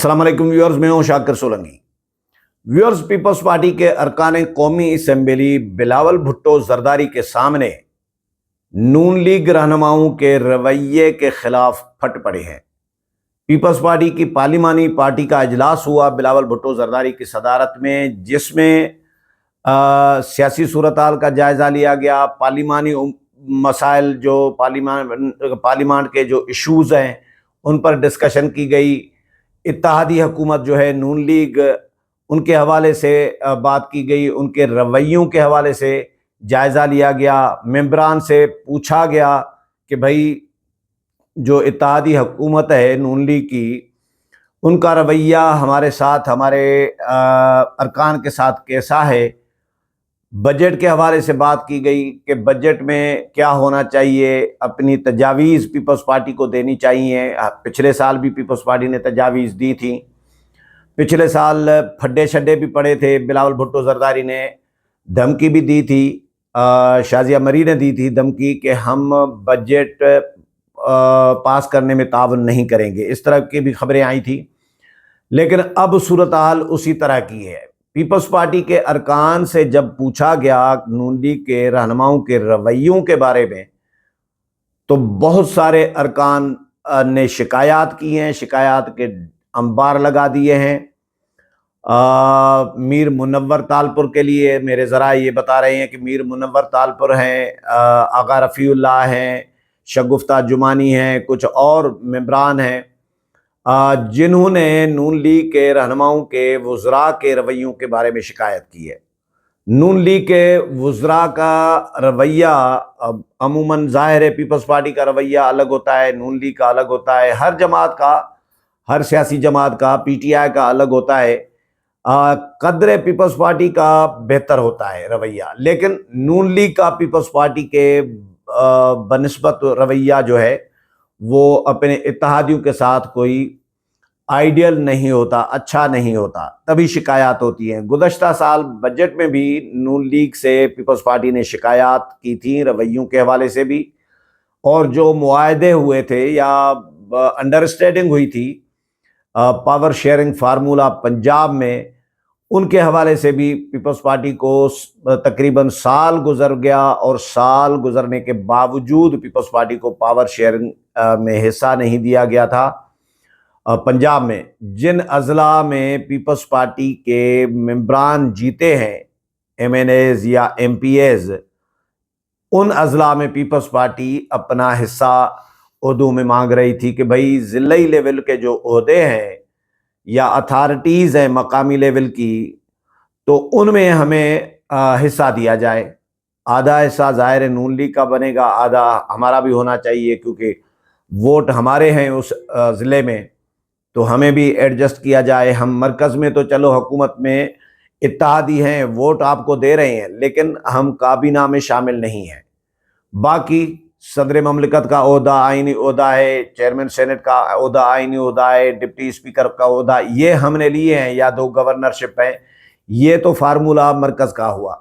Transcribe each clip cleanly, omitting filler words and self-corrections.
अस्सलाम वालेकुम व्यूअर्स, मैं हूं Shakir Solanki. Viewers, peoples party के अरकान कौमी असम्बली बिलावल भुट्टो जरदारी के सामने नून लीग रहनुमाओं के रवैये के खिलाफ फट पड़े हैं। पीपल्स पार्टी की पार्लिमानी पार्टी का इजलास हुआ बिलावल भुट्टो जरदारी की सदारत में, जिसमें सियासी सूरत हाल का जायज़ा लिया गया। पार्लिमानी मसाइल जो पार्लियामेंट के जो इश्यूज़ हैं उन पर डिस्कशन की गई। इत्तेहादी हुकूमत जो है नून लीग, उनके हवाले से बात की गई, उनके रवैयों के हवाले से जायज़ा लिया गया। मेंबरान से पूछा गया कि भाई जो इत्तेहादी हुकूमत है नून लीग की, उनका रवैया हमारे साथ, हमारे अरकान के साथ कैसा है। बजट के हवाले से बात की गई कि बजट में क्या होना चाहिए, अपनी तजावीज़ पीपल्स पार्टी को देनी चाहिए। पिछले साल भी पीपल्स पार्टी ने तजावीज़ दी थी। पिछले साल फड्डे शड्डे भी पड़े थे। बिलावल भुट्टो जरदारी ने धमकी भी दी थी, शाजिया मरी ने दी थी धमकी कि हम बजट पास करने में तावन नहीं करेंगे। इस तरह की भी खबरें आई थी, लेकिन अब सूरत हाल उसी तरह की है। पीपल्स पार्टी के अरकान से जब पूछा गया नून लीग के रहनुमाओं के रवैयों के बारे में, तो बहुत सारे अरकान ने शिकायत की हैं, शिकायत के अंबार लगा दिए हैं। मीर मुनव्वर तालपुर के लिए मेरे ज़रा ये बता रहे हैं कि मीर मुनव्वर तालपुर हैं, आगा रफ़ीउल्लाह हैं, शगुफ्ता जुमानी हैं, कुछ और मेंबरान हैं जिन्होंने नून लीग के रहनुमाओं के वज़रा के रवैयों के बारे में शिकायत की है। नून लीग के वज़रा का रवैया अमूमन ज़ाहिर है, पीपल्स पार्टी का रवैया अलग होता है, नून लीग का अलग होता है, हर जमात का, हर सियासी जमात का, पीटीआई का अलग होता है। कदर पीपल्स पार्टी का बेहतर होता है रवैया, लेकिन नून लीग का पीपल्स पार्टी के बनिस्बत रवैया जो है वो अपने इत्तेहादियों के साथ कोई आइडियल नहीं होता, अच्छा नहीं होता, तभी शिकायत होती हैं। गुज़श्ता साल बजट में भी नून लीग से पीपल्स पार्टी ने शिकायत की थी रवैयों के हवाले से भी, और जो मुआहदे हुए थे या अंडरस्टैंडिंग हुई थी पावर शेयरिंग फार्मूला पंजाब में, उनके हवाले से भी पीपल्स पार्टी को तकरीबन साल गुजर गया, और साल गुजरने के बावजूद पीपल्स पार्टी को पावर शेयरिंग में हिस्सा नहीं दिया गया था। पंजाब में जिन अजला में पीपल्स पार्टी के मेंबरान जीते हैं, एमएनएज या एमपीएज, उन अजला में पीपल्स पार्टी अपना हिस्सा उर्दू में मांग रही थी कि भाई ज़िलाई लेवल के जो ओहदे हैं या अथॉरिटीज़ हैं मकामी लेवल की, तो उनमें हमें हिस्सा दिया जाए। आधा हिस्सा ज़ाहिर नून लीग का बनेगा, आधा हमारा भी होना चाहिए, क्योंकि वोट हमारे हैं उस ज़िले में, तो हमें भी एडजस्ट किया जाए। हम मरकज़ में तो चलो हुकूमत में इत्तेहादी हैं, वोट आपको दे रहे हैं, लेकिन हम काबीना में शामिल नहीं हैं। बाकी सदर ममलिकत का ओहदा आइनी ओहदा है, चेयरमैन सेनेट का ओहदा आइनी ओहदा है, डिप्टी स्पीकर का ओहदा ये हमने लिए हैं, या 2 गवर्नरशिप है। ये तो फार्मूला मरकज़ का हुआ।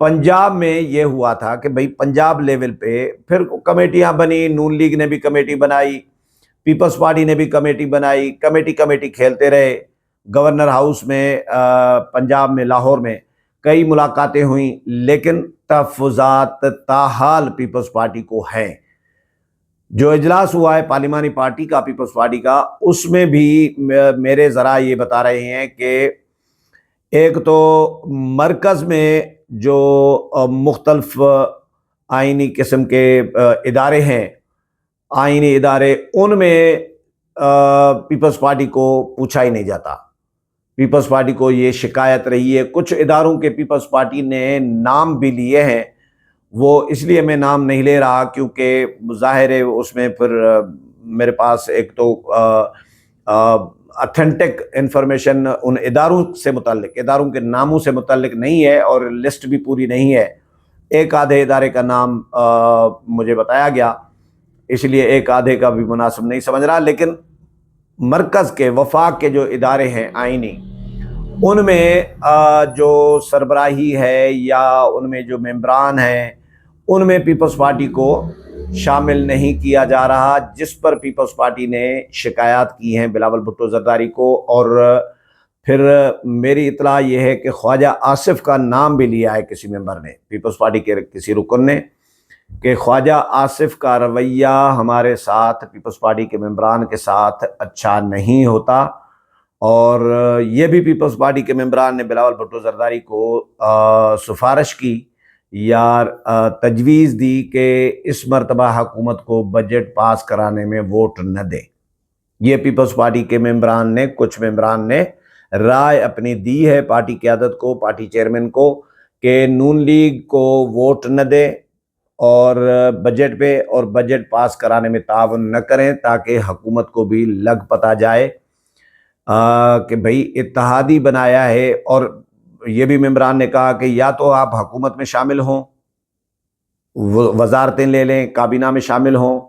पंजाब में ये हुआ था कि भाई पंजाब लेवल पे फिर कमेटियां बनी, नून लीग ने भी कमेटी बनाई, पीपल्स पार्टी ने भी कमेटी बनाई, कमेटी खेलते रहे। गवर्नर हाउस में पंजाब में लाहौर में कई मुलाकातें हुई, लेकिन तहफ़्फ़ुज़ात ताहाल पीपल्स पार्टी को हैं। जो इजलास हुआ है पार्लिमानी पार्टी का, पीपल्स पार्टी का, उसमें भी मेरे ज़रा ये बता रहे हैं कि एक तो मरकज़ में जो मुख्तलिफ आइनी किस्म के इदारे हैं, आइनी इदारे, उनमें पीपल्स पार्टी को पूछा ही नहीं जाता। पीपल्स पार्टी को ये शिकायत रही है। कुछ इदारों के पीपल्स पार्टी ने नाम भी लिए हैं, वो इसलिए मैं नाम नहीं ले रहा क्योंकि ज़ाहिर है उसमें फिर मेरे पास एक तो ऑथेंटिक इन्फॉर्मेशन उन इदारों से मुताल्लिक, इदारों के नामों से मुताल्लिक नहीं है, और लिस्ट भी पूरी नहीं है। एक आधे इदारे का नाम मुझे बताया गया, इसलिए एक आधे का भी मुनासिब नहीं समझ रहा। लेकिन मरकज़ के वफाक के जो इदारे हैं आइनी, उनमें जो सरबराही है या उनमें जो मेंबरान हैं, ان میں پیپلز پارٹی کو شامل نہیں کیا جا رہا، جس پر پیپلز پارٹی نے شکایات کی ہیں بلاول بھٹو زرداری کو۔ اور پھر میری اطلاع یہ ہے کہ خواجہ آصف کا نام بھی لیا ہے کسی ممبر نے، پیپلز پارٹی کے کسی رکن نے، کہ خواجہ آصف کا رویہ ہمارے ساتھ، پیپلز پارٹی کے ممبران کے ساتھ اچھا نہیں ہوتا۔ اور یہ بھی پیپلز پارٹی کے ممبران نے بلاول بھٹو زرداری کو سفارش کی یا تجویز دی کہ اس مرتبہ حکومت کو بجٹ پاس کرانے میں ووٹ نہ دے۔ یہ پیپلز پارٹی کے ممبران نے، کچھ ممبران نے رائے اپنی دی ہے پارٹی قیادت کو، پارٹی چیئرمین کو، کہ نون لیگ کو ووٹ نہ دے اور بجٹ پہ، اور بجٹ پاس کرانے میں تعاون نہ کریں، تاکہ حکومت کو بھی لگ پتہ جائے کہ بھئی اتحادی بنایا ہے۔ اور یہ بھی ممبران نے کہا کہ یا تو آپ حکومت میں شامل ہوں، وزارتیں لے لیں، کابینہ میں شامل ہوں،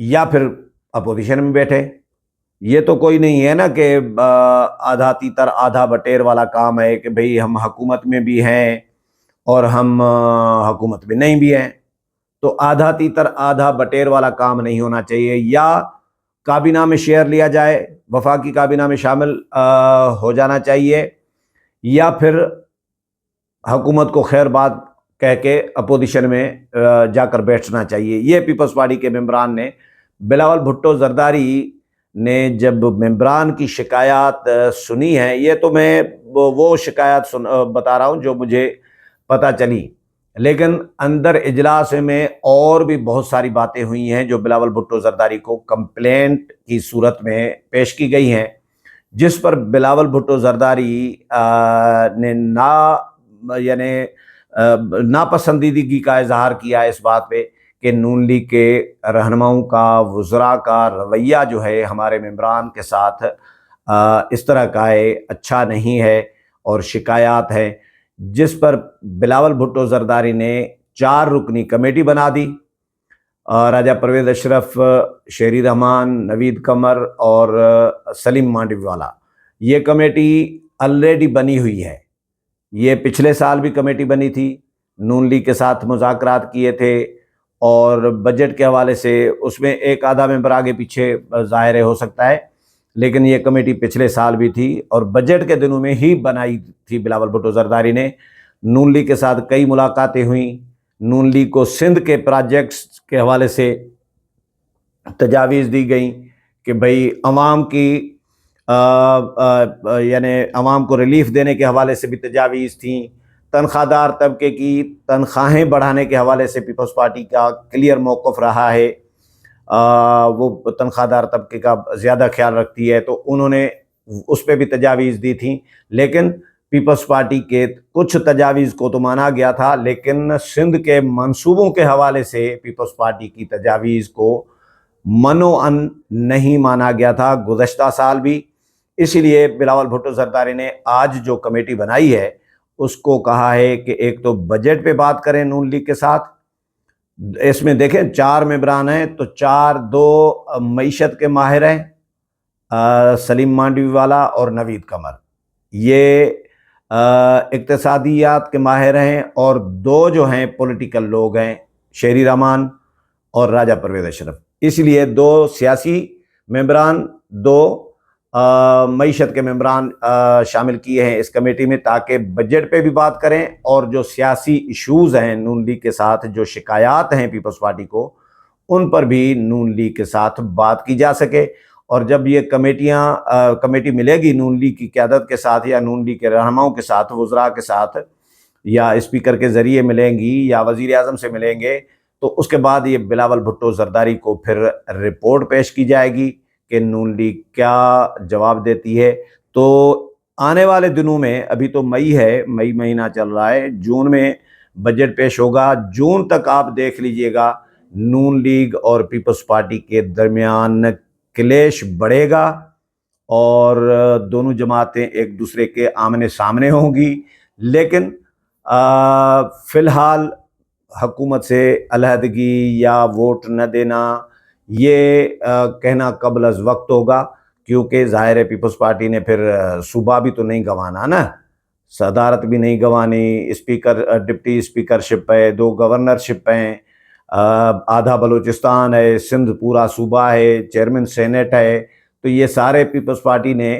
یا پھر اپوزیشن میں بیٹھے۔ یہ تو کوئی نہیں ہے نا کہ آدھا تیتر آدھا بٹیر والا کام ہے کہ بھئی ہم حکومت میں بھی ہیں اور ہم حکومت میں نہیں بھی ہیں۔ تو آدھا تیتر آدھا بٹیر والا کام نہیں ہونا چاہیے۔ یا کابینہ میں شیئر لیا جائے، وفاقی کابینہ میں شامل ہو جانا چاہیے، یا پھر حکومت کو خیر بات کہہ کے اپوزیشن میں جا کر بیٹھنا چاہیے۔ یہ پیپلز پارٹی کے ممبران نے بلاول بھٹو زرداری نے جب ممبران کی شکایات سنی ہیں، یہ تو میں وہ شکایات بتا رہا ہوں جو مجھے پتہ چلی، لیکن اندر اجلاس میں اور بھی بہت ساری باتیں ہوئی ہیں جو بلاول بھٹو زرداری کو کمپلینٹ کی صورت میں پیش کی گئی ہیں، جس پر بلاول بھٹو زرداری نے ناپسندیدگی کا اظہار کیا اس بات پہ کہ نون لیگ کے رہنماؤں کا، وزراء کا رویہ جو ہے ہمارے ممبران کے ساتھ اس طرح کا ہے، اچھا نہیں ہے، اور شکایات ہیں، جس پر بلاول بھٹو زرداری نے 4 رکنی کمیٹی بنا دی۔ راجہ پرویز اشرف، شیری رحمان، نوید قمر اور سلیم مانڈوی والا، یہ کمیٹی آلریڈی بنی ہوئی ہے۔ یہ پچھلے سال بھی کمیٹی بنی تھی، نون لیگ کے ساتھ مذاکرات کیے تھے، اور بجٹ کے حوالے سے اس میں ایک آدھا ممبر آگے پیچھے ظاہر ہو سکتا ہے، لیکن یہ کمیٹی پچھلے سال بھی تھی اور بجٹ کے دنوں میں ہی بنائی تھی بلاول بھٹو زرداری نے۔ نون لیگ کے ساتھ کئی ملاقاتیں ہوئیں، نون لیگ کو سندھ کے پروجیکٹس کے حوالے سے تجاویز دی گئیں کہ بھئی عوام کی یعنی عوام کو ریلیف دینے کے حوالے سے بھی تجاویز تھیں، تنخواہ دار طبقے کی تنخواہیں بڑھانے کے حوالے سے پیپلز پارٹی کا کلیئر موقف رہا ہے، وہ تنخواہ دار طبقے کا زیادہ خیال رکھتی ہے، تو انہوں نے اس پہ بھی تجاویز دی تھیں۔ لیکن پیپلز پارٹی کے کچھ تجاویز کو تو مانا گیا تھا، لیکن سندھ کے منصوبوں کے حوالے سے پیپلز پارٹی کی تجاویز کو منوعاً نہیں مانا گیا تھا گزشتہ سال بھی۔ اسی لیے بلاول بھٹو زرداری نے آج جو کمیٹی بنائی ہے اس کو کہا ہے کہ ایک تو بجٹ پہ بات کریں نون لیگ کے ساتھ، اس میں دیکھیں 4 ممبران ہیں تو 2 معیشت کے ماہر ہیں، سلیم مانڈوی والا اور نوید قمر، یہ اقتصادیات کے ماہر ہیں، اور 2 جو ہیں پولیٹیکل لوگ ہیں، شیری رحمان اور راجہ پرویز اشرف۔ اس لیے 2 سیاسی ممبران، 2 معیشت کے ممبران شامل کیے ہیں اس کمیٹی میں، تاکہ بجٹ پہ بھی بات کریں اور جو سیاسی ایشوز ہیں نون لیگ کے ساتھ، جو شکایات ہیں پیپلز پارٹی کو، ان پر بھی نون لیگ کے ساتھ بات کی جا سکے۔ اور جب یہ کمیٹی ملے گی نون لیگ کی قیادت کے ساتھ یا نون لیگ کے رہنماؤں کے ساتھ، وزراء کے ساتھ، یا اسپیکر کے ذریعے ملیں گی یا وزیر اعظم سے ملیں گے، تو اس کے بعد یہ بلاول بھٹو زرداری کو پھر رپورٹ پیش کی جائے گی کہ نون لیگ کیا جواب دیتی ہے۔ تو آنے والے دنوں میں، ابھی تو مئی ہے، مئی مہینہ چل رہا ہے، جون میں بجٹ پیش ہوگا، جون تک آپ دیکھ لیجئے گا نون لیگ اور پیپلز پارٹی کے درمیان کلیش بڑھے گا، اور دونوں جماعتیں ایک دوسرے کے آمنے سامنے ہوں گی۔ لیکن فی الحال حکومت سے علیحدگی یا ووٹ نہ دینا، یہ کہنا قبل از وقت ہوگا، کیونکہ ظاہر ہے پیپلز پارٹی نے پھر صوبہ بھی تو نہیں گنوانا نا، सदारत भी नहीं गंवानी, स्पीकर डिप्टी स्पीकरशिप है, 2 गवर्नरशिप हैं, आधा बलूचिस्तान है, सिंध पूरा सूबा है, चेयरमैन सेनेट है। तो ये सारे पीपल्स पार्टी ने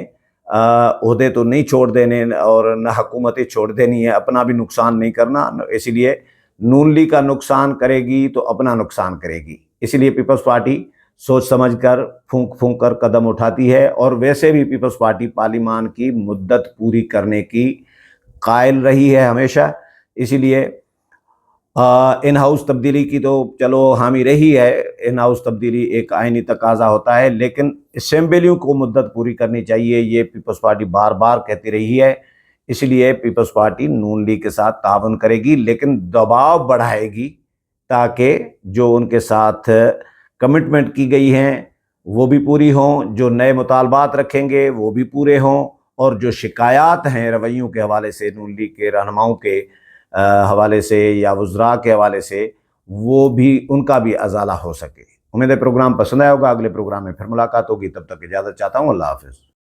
ओहदे तो नहीं छोड़ देने और न हुकूमतें छोड़ देनी है, अपना भी नुकसान नहीं करना। इसीलिए नून लीग का नुकसान करेगी तो अपना नुकसान करेगी। इसीलिए पीपल्स पार्टी सोच समझ कर फूंक फूंक कर कदम उठाती है। और वैसे भी पीपल्स पार्टी पार्लिमान की मुद्दत पूरी करने की कायल रही है हमेशा। इसीलिए इन हाउस तब्दीली की तो चलो हामी रही है, इन हाउस तब्दीली एक आइनी तकाजा होता है, लेकिन असेंबलियों को मुद्दत पूरी करनी चाहिए, ये पीपल्स पार्टी बार बार कहती रही है। इसलिए पीपल्स पार्टी नून लीग के साथ ताउन करेगी, लेकिन दबाव बढ़ाएगी ताकि जो उनके साथ कमिटमेंट की गई हैं वो भी पूरी हों, जो नए मुतालबात रखेंगे वो भी पूरे हों, और जो शिकायत हैं रवैयों के हवाले से, नून लीग के रहनुमाओं के हवाले से या वज़रा के हवाले से, वो भी उनका भी अज़ाला हो सके। उम्मीद है प्रोग्राम पसंद आया होगा। अगले प्रोग्राम में फिर मुलाकात होगी, तब तक इजाज़त चाहता हूँ। अल्लाह हाफ़िज़।